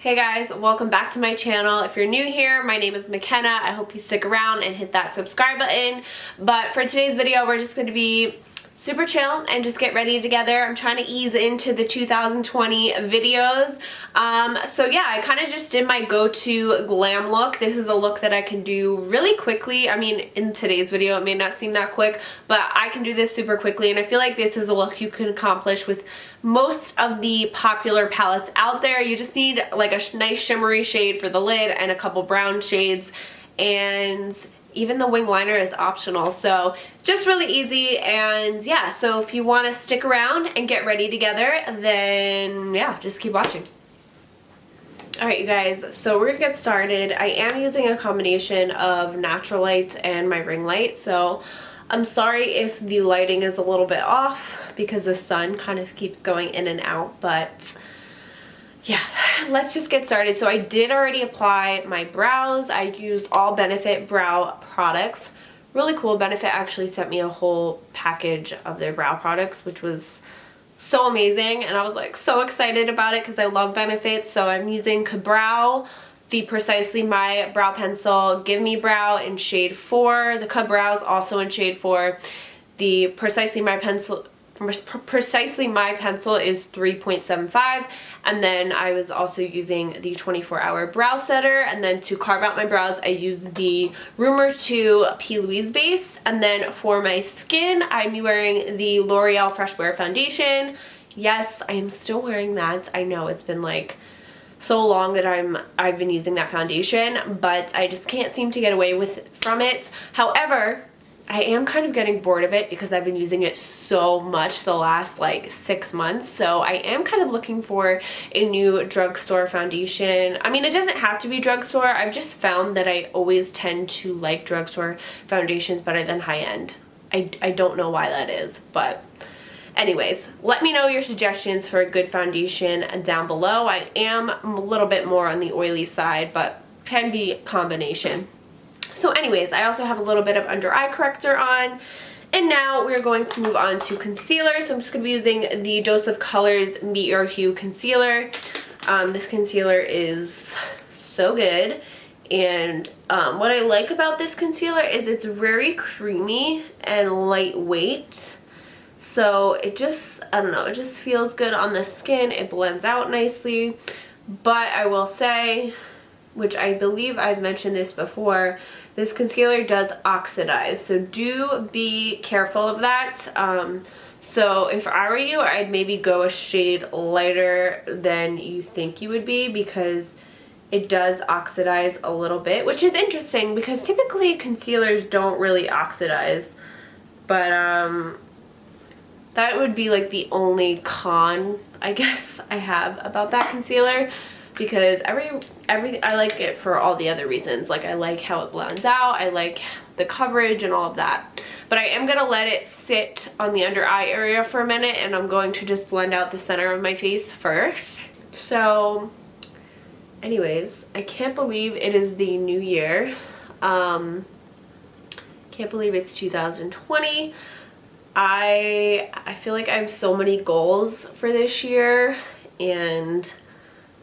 Hey guys, welcome back to my channel. If you're new here, my name is McKenna. I hope you stick around and hit that subscribe button. But for today's video, we're just going to be super chill and just get ready together. I'm trying to ease into the 2020 videos. So yeah, I kind of just did my go-to glam look. This is a look that I can do really quickly. I mean, in today's video, it may not seem that quick, but I can do this super quickly. And I feel like this is a look you can accomplish with most of the popular palettes out there. You just need like a nice shimmery shade for the lid and a couple brown shades, and even the wing liner is optional. So it's just really easy. And yeah, so if you want to stick around and get ready together, then yeah, just keep watching. Alright you guys, so we're gonna get started. I am using a combination of natural light and my ring light, so I'm sorry if the lighting is a little bit off because the sun kind of keeps going in and out, but yeah, let's just get started. So I did already apply my brows. I used all Benefit brow products. Really cool. Benefit actually sent me a whole package of their brow products, which was so amazing, and I was like so excited about it because I love Benefit. So I'm using Ka-Brow, the Precisely My Brow Pencil Give Me Brow in shade 4. The Ka-Brow is also in shade 4. The Precisely My Pencil is 3.75, and then I was also using the 24-hour brow setter, and then to carve out my brows I used the Rumor 2 P. Louise base, and then for my skin I'm wearing the L'Oreal Fresh Wear foundation. Yes, I am still wearing that. I know it's been like so long that I've been using that foundation, but I just can't seem to get away from it. However, I am kind of getting bored of it because I've been using it so much the last like 6 months. So I am kind of looking for a new drugstore foundation. I mean, it doesn't have to be drugstore. I've just found that I always tend to like drugstore foundations better than high-end. I don't know why that is, but anyways, let me know your suggestions for a good foundation down below. I am a little bit more on the oily side, but can be a combination. So anyways, I also have a little bit of under eye corrector on, and now we're going to move on to concealer. So I'm just going to be using the Dose of Colors Meet Your Hue concealer. This concealer is so good, and what I like about this concealer is it's very creamy and lightweight. So it just, I don't know, it just feels good on the skin. It blends out nicely, but I will say, which I believe I've mentioned this before, this concealer does oxidize, so do be careful of that. So if I were you, I'd maybe go a shade lighter than you think you would be, because it does oxidize a little bit, which is interesting because typically concealers don't really oxidize, but that would be like the only con I guess I have about that concealer, because I like it for all the other reasons. Like, I like how it blends out, I like the coverage and all of that. But I am gonna let it sit on the under eye area for a minute, and I'm going to just blend out the center of my face first. So anyways, I can't believe it is the new year. Can't believe it's 2020. I feel like I have so many goals for this year, and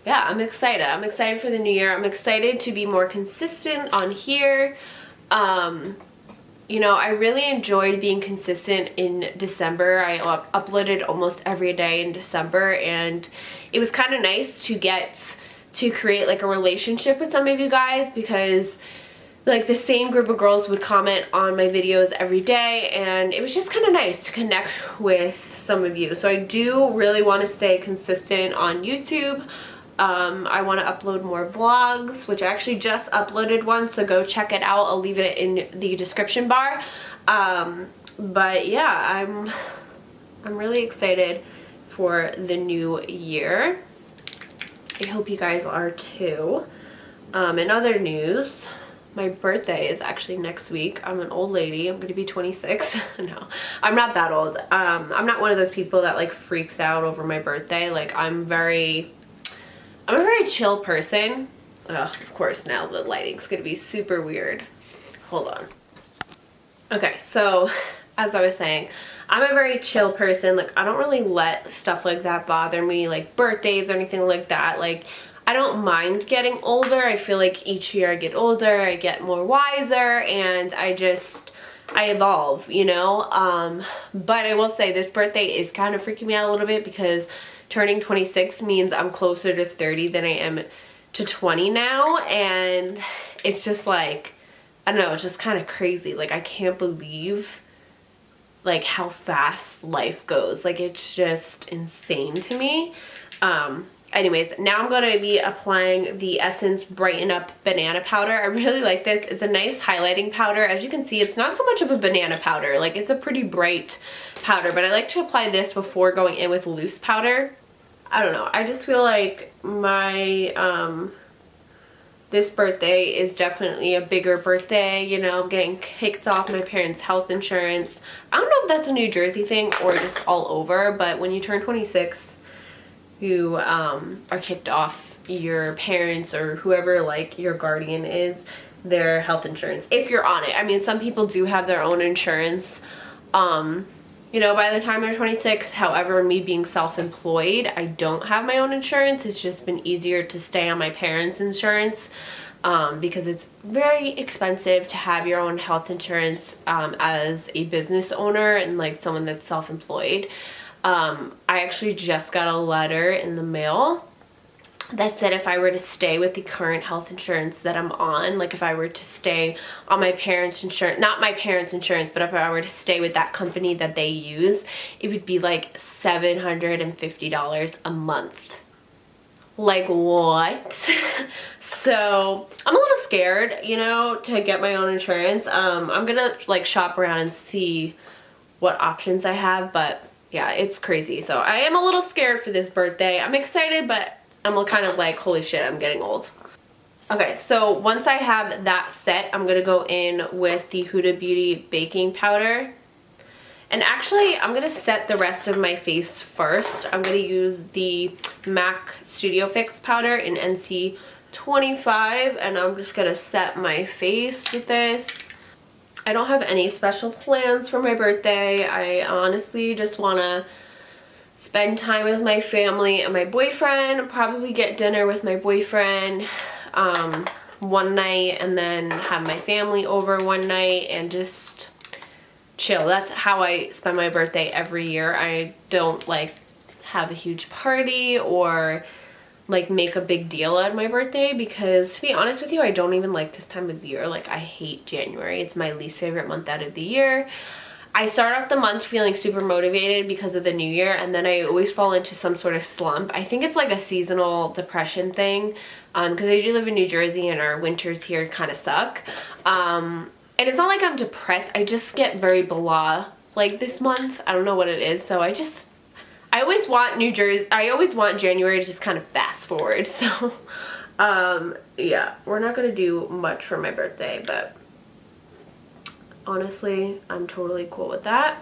yeah, I'm excited. I'm excited for the new year. I'm excited to be more consistent on here. You know, I really enjoyed being consistent in December. I uploaded almost every day in December, and it was kind of nice to get to create like a relationship with some of you guys, because like the same group of girls would comment on my videos every day, and it was just kind of nice to connect with some of you. So I do really want to stay consistent on YouTube. I want to upload more vlogs, which I actually just uploaded one, so go check it out. I'll leave it in the description bar. But yeah, I'm really excited for the new year. I hope you guys are too. In other news, my birthday is actually next week. I'm an old lady. I'm gonna be 26. No, I'm not that old. I'm not one of those people that like freaks out over my birthday. Like, I'm a very chill person. Ugh, of course now the lighting's gonna be super weird. Hold on. Okay, so as I was saying, I'm a very chill person. Like, I don't really let stuff like that bother me, like birthdays or anything like that. Like, I don't mind getting older. I feel like each year I get older, I get more wiser, and I evolve, you know? But I will say this birthday is kind of freaking me out a little bit because turning 26 means I'm closer to 30 than I am to 20 now, and it's just like, I don't know, it's just kind of crazy. Like, I can't believe like how fast life goes. Like, it's just insane to me. Anyways, now I'm going to be applying the Essence Brighten Up Banana Powder. I really like this. It's a nice highlighting powder. As you can see, it's not so much of a banana powder. Like, it's a pretty bright powder, but I like to apply this before going in with loose powder. I don't know. I just feel like my, this birthday is definitely a bigger birthday. You know, I'm getting kicked off my parents' health insurance. I don't know if that's a New Jersey thing or just all over, but when you turn 26, you are kicked off your parents or whoever, like, your guardian is, their health insurance, if you're on it. I mean, some people do have their own insurance, you know, by the time you're 26. However, me being self-employed, I don't have my own insurance. It's just been easier to stay on my parents' insurance, because it's very expensive to have your own health insurance as a business owner and like someone that's self-employed. I actually just got a letter in the mail that said if I were to stay with the current health insurance that I'm on, like if I were to stay on my parents' insurance, not my parents' insurance, but if I were to stay with that company that they use, it would be like $750 a month. Like, what? So I'm a little scared, you know, to get my own insurance. I'm gonna like shop around and see what options I have, but yeah, it's crazy. So I am a little scared for this birthday. I'm excited, but I'm kind of like, holy shit, I'm getting old. Okay, so once I have that set, I'm gonna go in with the Huda Beauty baking powder. And actually, I'm gonna set the rest of my face first. I'm gonna use the MAC Studio Fix powder in NC 25, and I'm just gonna set my face with this. I don't have any special plans for my birthday. I honestly just wanna spend time with my family and my boyfriend, probably get dinner with my boyfriend one night, and then have my family over one night and just chill. That's how I spend my birthday every year. I don't like have a huge party or like make a big deal out of my birthday because, to be honest with you, I don't even like this time of year. Like, I hate January. It's my least favorite month out of the year. I start off the month feeling super motivated because of the new year, and then I always fall into some sort of slump. I think it's like a seasonal depression thing, because I do live in New Jersey and our winters here kind of suck. And it's not like I'm depressed. I just get very blah like this month. I don't know what it is. So I always want January to just kind of fast forward. So, yeah, we're not gonna do much for my birthday, but honestly, I'm totally cool with that.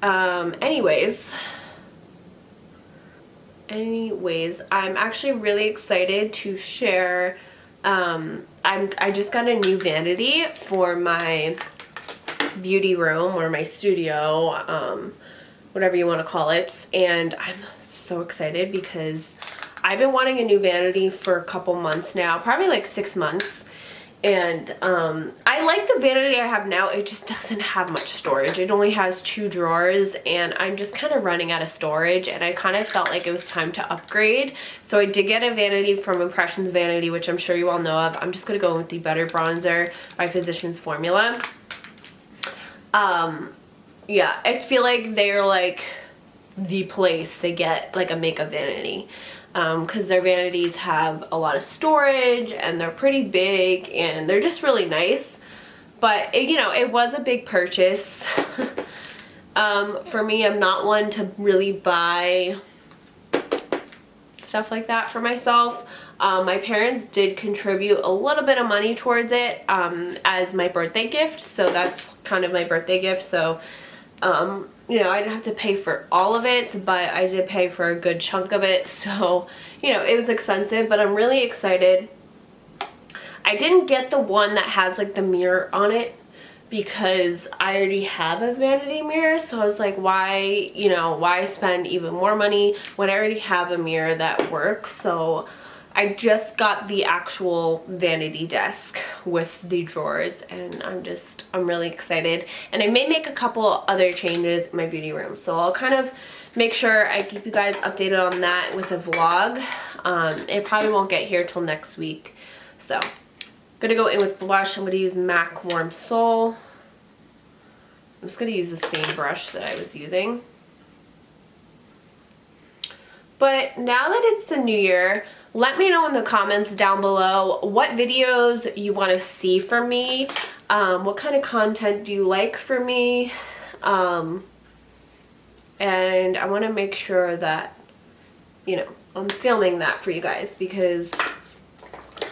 Anyways, I'm actually really excited to share. I just got a new vanity for my beauty room or my studio, whatever you want to call it, and I'm so excited because I've been wanting a new vanity for a couple months now, probably like 6 months. And I like the vanity I have now. It just doesn't have much storage. It only has 2 drawers, and I'm just kind of running out of storage, and I kind of felt like it was time to upgrade. So I did get a vanity from Impressions Vanity, which I'm sure you all know of. I'm just going to go with the Butter Bronzer by Physicians Formula. Yeah, I feel like they're like the place to get like a makeup vanity. Because their vanities have a lot of storage and they're pretty big and they're just really nice. But you know, it was a big purchase. For me, I'm not one to really buy stuff like that for myself. My parents did contribute a little bit of money towards it as my birthday gift, so that's kind of my birthday gift. So you know, I didn't have to pay for all of it, but I did pay for a good chunk of it. So, you know, it was expensive, but I'm really excited. I didn't get the one that has like the mirror on it because I already have a vanity mirror. So I was like, why, you know, why spend even more money when I already have a mirror that works? So I just got the actual vanity desk with the drawers, and I'm really excited. And I may make a couple other changes in my beauty room, so I'll kind of make sure I keep you guys updated on that with a vlog. It probably won't get here till next week. So I'm gonna go in with blush. I'm gonna use MAC Warm Soul. I'm just gonna use the same brush that I was using. But now that it's the new year, let me know in the comments down below what videos you want to see from me. What kind of content do you like for me? And I want to make sure that, you know, I'm filming that for you guys, because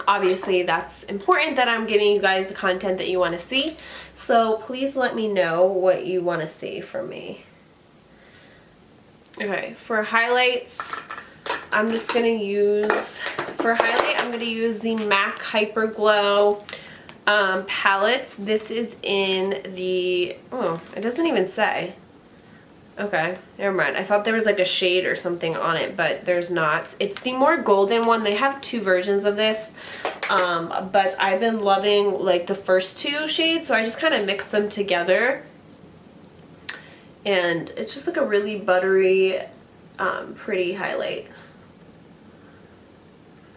obviously that's important that I'm giving you guys the content that you want to see. So please let me know what you want to see from me. Okay, for highlights, I'm just going to use, I'm going to use the MAC Hyper Glow palette. This is in the, oh, it doesn't even say. Okay, never mind. I thought there was like a shade or something on it, but there's not. It's the more golden one. They have two versions of this, but I've been loving like the first two shades, so I just kind of mix them together. And it's just like a really buttery, pretty highlight.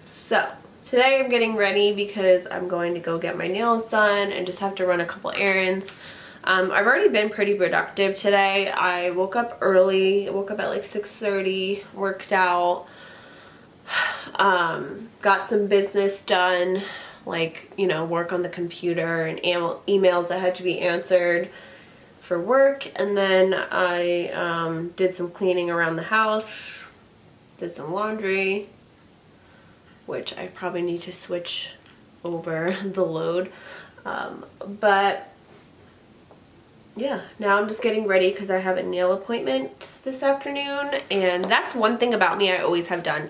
So today I'm getting ready because I'm going to go get my nails done and just have to run a couple errands. I've already been pretty productive today. I woke up early. I woke up at like 6:30, worked out, got some business done, like, you know, work on the computer and emails that had to be answered for work, and then I did some cleaning around the house, did some laundry, which I probably need to switch over the load, but yeah, now I'm just getting ready because I have a nail appointment this afternoon, and that's one thing about me I always have done.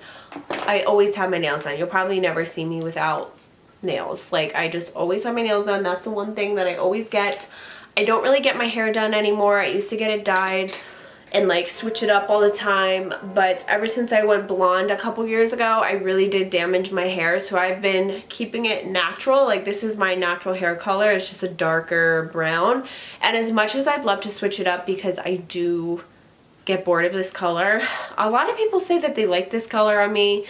I always have my nails done. You'll probably never see me without nails. Like, I just always have my nails done. That's the one thing that I always get. I don't really get my hair done anymore. I used to get it dyed and like switch it up all the time, but ever since I went blonde a couple years ago, I really did damage my hair, so I've been keeping it natural. Like, this is my natural hair color. It's just a darker brown, and as much as I'd love to switch it up because I do get bored of this color, a lot of people say that they like this color on me,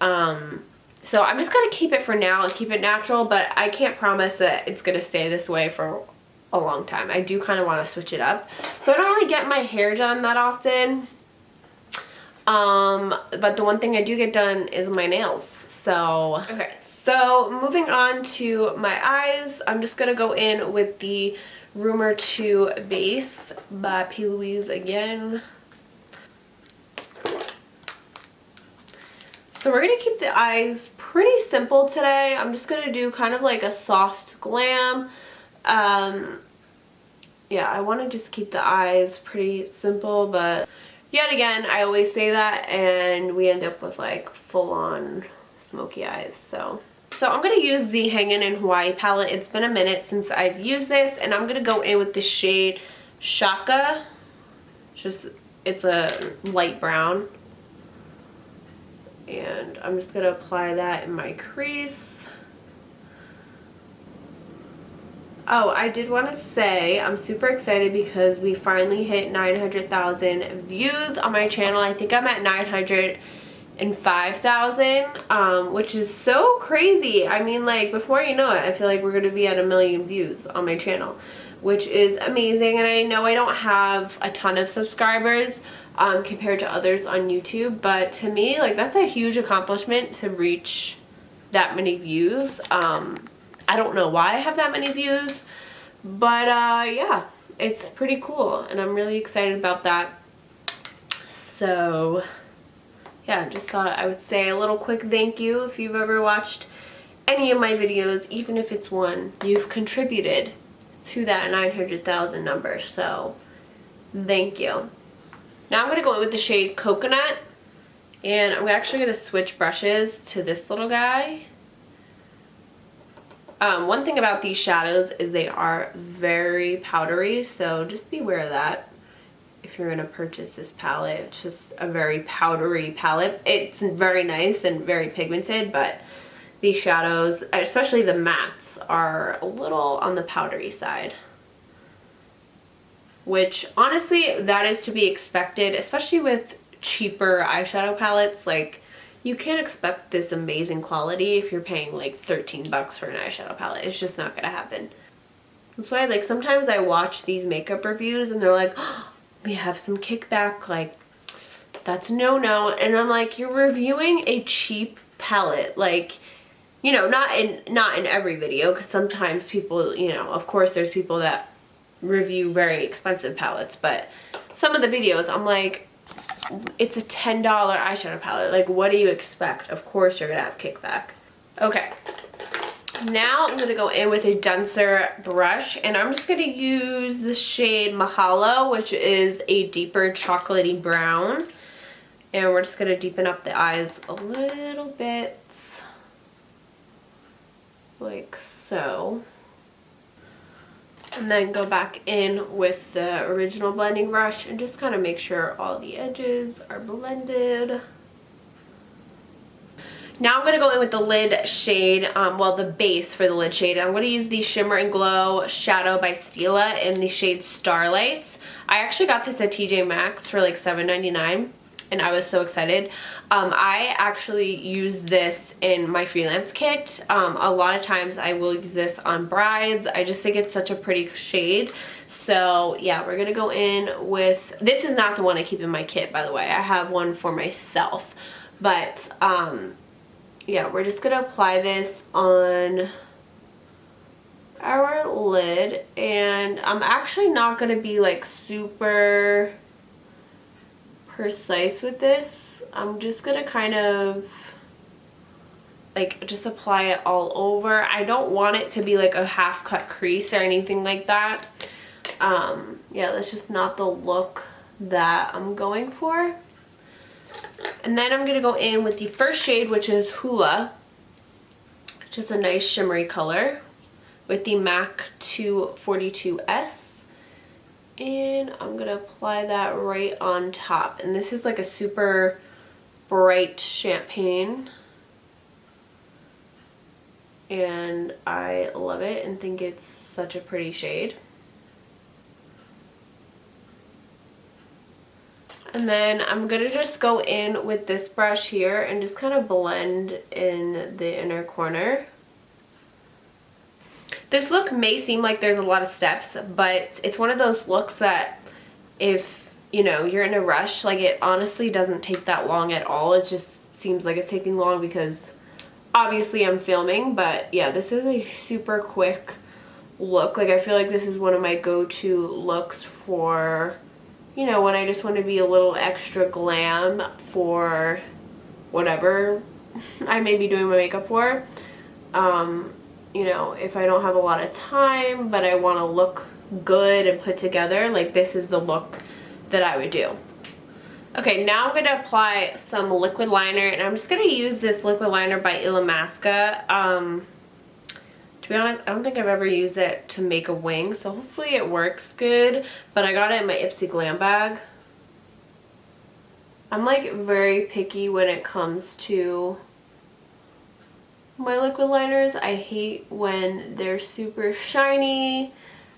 so I'm just gonna keep it for now and keep it natural, but I can't promise that it's gonna stay this way for a long time. I do kind of want to switch it up. So I don't really get my hair done that often. But the one thing I do get done is my nails. So, okay. So moving on to my eyes, I'm just going to go in with the Rumor 2 base by P. Louise again. So we're going to keep the eyes pretty simple today. I'm just going to do kind of like a soft glam. Yeah, I want to just keep the eyes pretty simple, but yet again, I always say that and we end up with like full-on smoky eyes. So I'm going to use the Hangin' in Hawaii palette. It's been a minute since I've used this, and I'm going to go in with the shade Shaka. It's a light brown. And I'm just going to apply that in my crease. Oh, I did want to say I'm super excited because we finally hit 900,000 views on my channel. I think I'm at 905,000, which is so crazy. I mean, like, before you know it, I feel like we're going to be at 1 million views on my channel, which is amazing. And I know I don't have a ton of subscribers compared to others on YouTube, but to me, like, that's a huge accomplishment to reach that many views. I don't know why I have that many views, but yeah, it's pretty cool, and I'm really excited about that. So yeah, just thought I would say a little quick thank you. If you've ever watched any of my videos, even if it's one, you've contributed to that 900,000 number, so thank you. Now I'm going to go in with the shade Coconut, and I'm actually going to switch brushes to this little guy. One thing about these shadows is they are very powdery, so just be aware of that. if you're gonna purchase this palette. It's just a very powdery palette. It's very nice and very pigmented, but these shadows, especially the mattes, are a little on the powdery side. Which, honestly, that is to be expected, especially with cheaper eyeshadow palettes. Like, you can't expect this amazing quality if you're paying like 13 bucks for an eyeshadow palette. It's just not gonna happen. That's why, like, sometimes I watch these makeup reviews and they're like, oh, we have some kickback, like, that's no. And I'm like, you're reviewing a cheap palette. Like, you know, not in every video, because sometimes people, you know, of course there's people that review very expensive palettes, but some of the videos I'm like, it's a $10 eyeshadow palette. Like, what do you expect? Of course you're gonna have kickback. Okay, now I'm gonna go in with a denser brush, and I'm just gonna use the shade Mahalo, which is a deeper chocolatey brown, and we're just gonna deepen up the eyes a little bit, like so. And then go back in with the original blending brush and just kind of make sure all the edges are blended. Now I'm going to go in with the lid shade, well, the base for the lid shade. I'm going to use the Shimmer and Glow Shadow by Stila in the shade Starlights. I actually got this at TJ Maxx for like $7.99. And I was so excited. I actually use this in my freelance kit. A lot of times I will use this on brides. I just think it's such a pretty shade. So yeah, we're gonna go in with, this is not the one I keep in my kit, by the way. I have one for myself. But yeah, we're just gonna apply this on our lid. And I'm actually not gonna be like super precise with this. I'm just gonna kind of like just apply it all over. I don't want it to be like a half cut crease or anything like that. Yeah, that's just not the look that I'm going for. And then I'm gonna go in with the first shade, which is Hula, which is a nice shimmery color, with the MAC 242S. And I'm gonna apply that right on top. And this is like a super bright champagne. And I love it and think it's such a pretty shade. And then I'm gonna just go in with this brush here and just kind of blend in the inner corner. This look may seem like there's a lot of steps, but it's one of those looks that if, you know, you're in a rush, like, it honestly doesn't take that long at all. It just seems like it's taking long because obviously I'm filming, but yeah, this is a super quick look. Like, I feel like this is one of my go-to looks for, you know, when I just want to be a little extra glam for whatever I may be doing my makeup for. You know, if I don't have a lot of time, but I want to look good and put together, like, this is the look that I would do. Okay, now I'm going to apply some liquid liner, and I'm just going to use this liquid liner by Illamasqua. To be honest, I don't think I've ever used it to make a wing, so hopefully it works good, but I got it in my Ipsy Glam bag. I'm like very picky when it comes to my liquid liners. I hate when they're super shiny.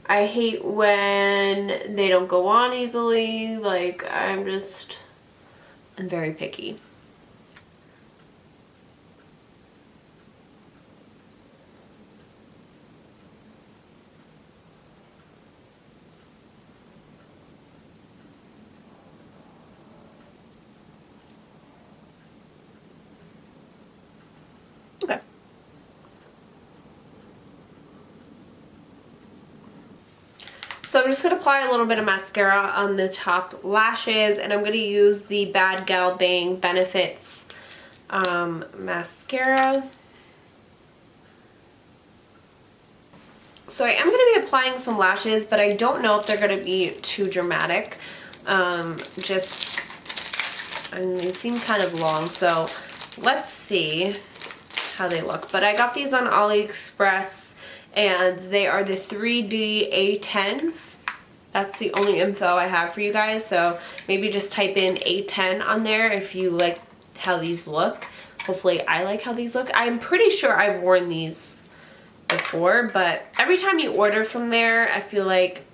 I hate when they don't go on easily. Like, I'm very picky. Okay. So I'm just going to apply a little bit of mascara on the top lashes, and I'm going to use the Bad Gal Bang Benefits mascara. So I am going to be applying some lashes, but I don't know if they're going to be too dramatic. And they seem kind of long, so let's see how they look. But I got these on AliExpress, and they are the 3D A10s. That's the only info I have for you guys, so maybe just type in A10 on there if you like how these look. Hopefully I like how these look. I'm pretty sure I've worn these before, but every time you order from there, I feel like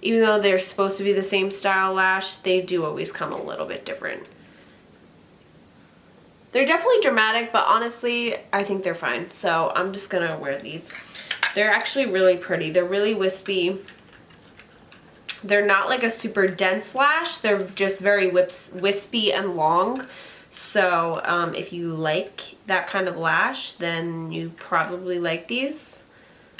even though they're supposed to be the same style lash, they do always come a little bit different. They're definitely dramatic, but honestly, I think they're fine. So I'm just gonna wear these. They're actually really pretty. They're really wispy. They're not like a super dense lash. They're just very wispy and long. So if you like that kind of lash, then you probably like these.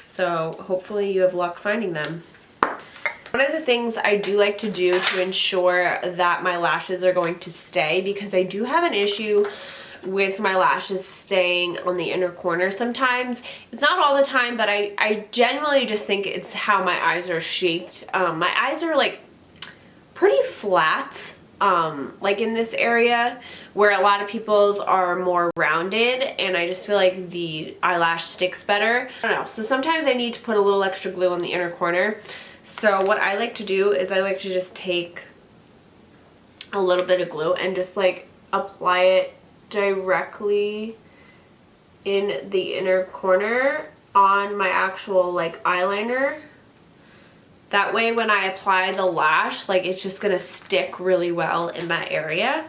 So hopefully you have luck finding them. One of the things I do like to do to ensure that my lashes are going to stay, because I do have an issue with my lashes staying on the inner corner sometimes. It's not all the time, but I generally just think it's how my eyes are shaped. My eyes are like pretty flat, like in this area where a lot of people's are more rounded, and I just feel like the eyelash sticks better. I don't know, so sometimes I need to put a little extra glue on the inner corner. So what I like to do is I like to just take a little bit of glue and just like apply it directly in the inner corner on my actual like eyeliner. That way when I apply the lash, like it's just gonna stick really well in that area.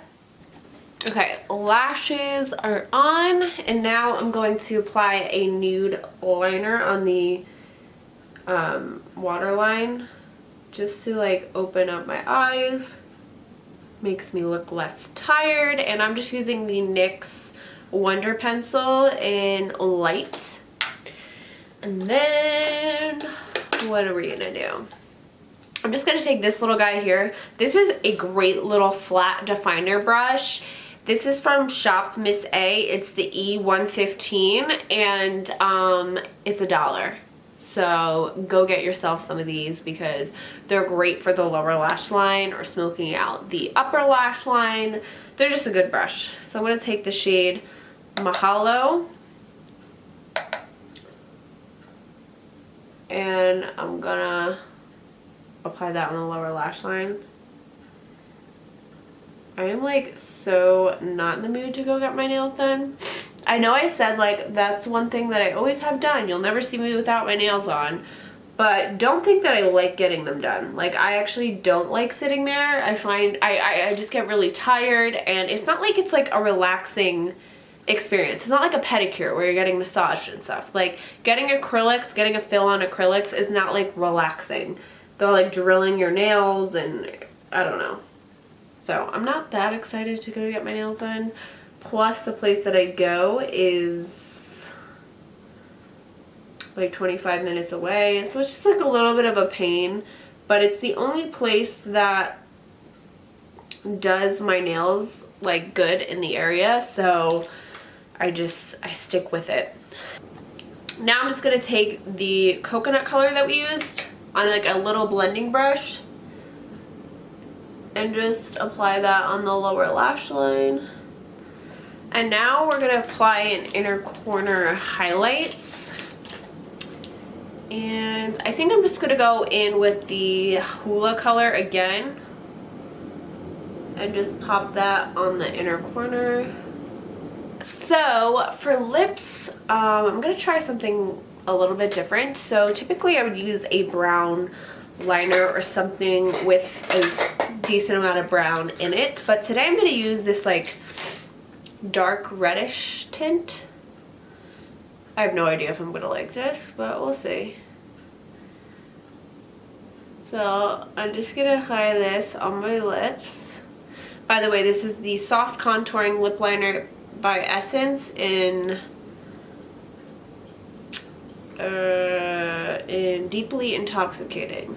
Okay, lashes are on, and now I'm going to apply a nude liner on the waterline just to like open up my eyes. Makes me look less tired, and I'm just using the NYX Wonder Pencil in light. And then what are we gonna do? I'm just gonna take this little guy here. This is a great little flat definer brush. This is from Shop Miss A. It's the E115, and it's $1. So go get yourself some of these because they're great for the lower lash line or smoking out the upper lash line. They're just a good brush. So I'm going to take the shade Mahalo, and I'm going to apply that on the lower lash line. I am like so not in the mood to go get my nails done. I know I said like that's one thing that I always have done. You'll never see me without my nails on. But don't think that I like getting them done. Like I actually don't like sitting there. I find I just get really tired, and it's not like it's like a relaxing experience. It's not like a pedicure where you're getting massaged and stuff. Like getting acrylics, getting a fill on acrylics is not like relaxing. They're like drilling your nails, and I don't know. So I'm not that excited to go get my nails done. Plus the place that I go is like 25 minutes away. So it's just like a little bit of a pain, but it's the only place that does my nails like good in the area. So I stick with it. Now I'm just gonna take the coconut color that we used on like a little blending brush and just apply that on the lower lash line. And now we're gonna apply an inner corner highlights. And I think I'm just gonna go in with the Hula color again and just pop that on the inner corner. So for lips, I'm gonna try something a little bit different. So typically I would use a brown liner or something with a decent amount of brown in it, but today I'm gonna use this like dark reddish tint. I have no idea if I'm gonna like this, but we'll see. So I'm just gonna apply this on my lips. By the way, this is the Soft Contouring Lip Liner by Essence in Deeply Intoxicated.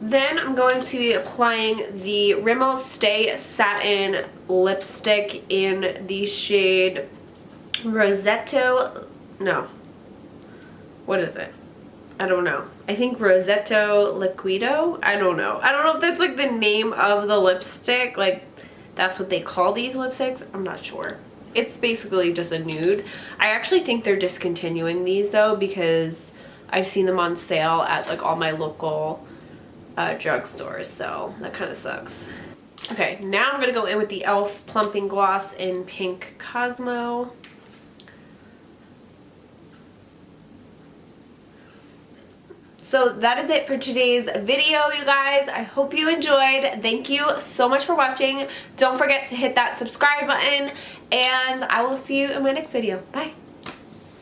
Then I'm going to be applying the Rimmel Stay Satin Lipstick in the shade Rosetto. No. What is it? I don't know. I think Rosetto Liquido? I don't know. I don't know if that's like the name of the lipstick. Like that's what they call these lipsticks. I'm not sure. It's basically just a nude. I actually think they're discontinuing these though because I've seen them on sale at like all my local drugstores, so that kind of sucks. Okay, now I'm going to go in with the e.l.f. Plumping Gloss in Pink Cosmo. So that is it for today's video, you guys. I hope you enjoyed. Thank you so much for watching. Don't forget to hit that subscribe button, and I will see you in my next video. Bye.